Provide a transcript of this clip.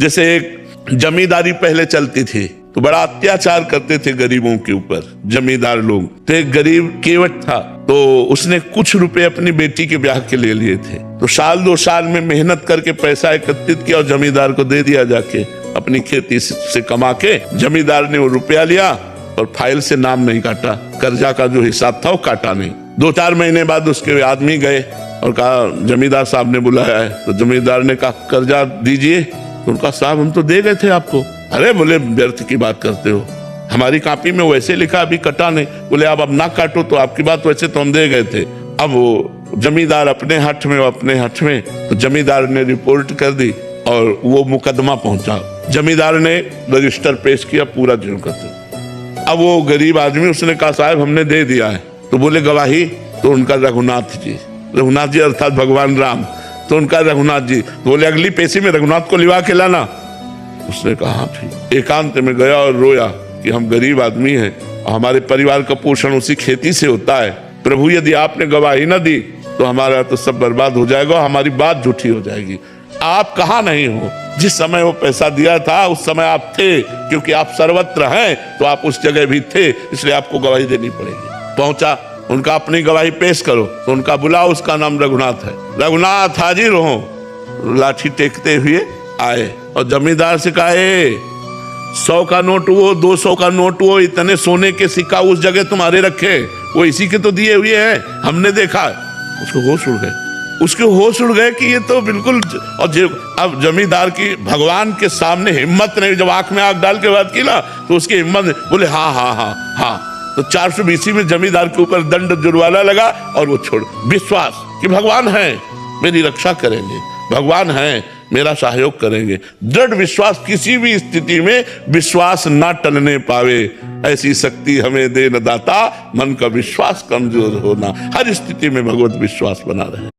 जैसे एक जमींदारी पहले चलती थी तो बड़ा अत्याचार करते थे गरीबों के ऊपर जमींदार लोग। तो एक गरीब केवट था, तो उसने कुछ रुपए अपनी बेटी के ब्याह के ले लिए थे। तो साल 2 साल में मेहनत करके पैसा एकत्रित किया और जमींदार को दे दिया जाके। अपनी खेती से कमा के जमींदार ने वो रुपया लिया और फाइल से नाम नहीं काटा, कर्जा का जो हिसाब था वो काटा नहीं। 2-4 महीने बाद उसके आदमी गए और कहा जमींदार साहब ने बुलाया है। तो जमींदार ने कहा कर्जा दीजिए। तो उनका साहब हम तो दे गए थे आपको। अरे बोले व्यर्थ की बात करते हो, हमारी कॉपी में वैसे लिखा अभी कटा नहीं। बोले आप अब ना काटो तो आपकी बात वैसे तो हम दे गए थे। अब वो जमींदार अपने हठ में तो जमींदार ने रिपोर्ट कर दी और वो मुकदमा पहुंचा। जमींदार ने रजिस्टर पेश किया पूरा जो करते। अब वो गरीब आदमी उसने कहा साहब हमने दे दिया है। तो बोले गवाही? तो उनका रघुनाथ जी अर्थात भगवान राम। तो उनका रघुनाथ जी। तो बोले अगली पेशी में रघुनाथ को लिवा के लाना। उसने कहा हाँ ठीक। एकांत में गया और रोया कि हम गरीब आदमी हैं, हमारे परिवार का पोषण उसी खेती से होता है। प्रभु यदि आपने गवाही न दी तो हमारा तो सब बर्बाद हो जाएगा, हमारी बात झूठी हो जाएगी। आप कहाँ नहीं हो? जिस समय वो पैसा दिया था उस समय आप थे, क्योंकि आप सर्वत्र हैं तो आप उस जगह भी थे, इसलिए आपको गवाही देनी पड़ेगी। पहुंचा, उनका अपनी गवाही पेश करो। तो उनका बुलाओ, उसका नाम रघुनाथ है। रघुनाथ हाजिर हो। लाठी टेकते हुए आए और जमींदार से कहा 100 का नोट वो, 200 का नोट वो, इतने सोने के सिक्का उस जगह तुम्हारे रखे, वो इसी के तो दिए हुए हैं, हमने देखा। उसको होश उड़ गए कि ये तो बिल्कुल। और अब जमींदार की भगवान के सामने हिम्मत नहीं, जब आंख में आंख डाल के बात की ना तो उसकी हिम्मत, बोले हाँ। तो 420 में जमींदार के ऊपर दंड जुर्माना लगा और वो छोड़। विश्वास कि भगवान है मेरी रक्षा करेंगे, भगवान है मेरा सहयोग करेंगे। दृढ़ विश्वास, किसी भी स्थिति में विश्वास ना टलने पावे, ऐसी शक्ति हमें दे न दाता। मन का विश्वास कमजोर होना, हर स्थिति में भगवत विश्वास बना रहे।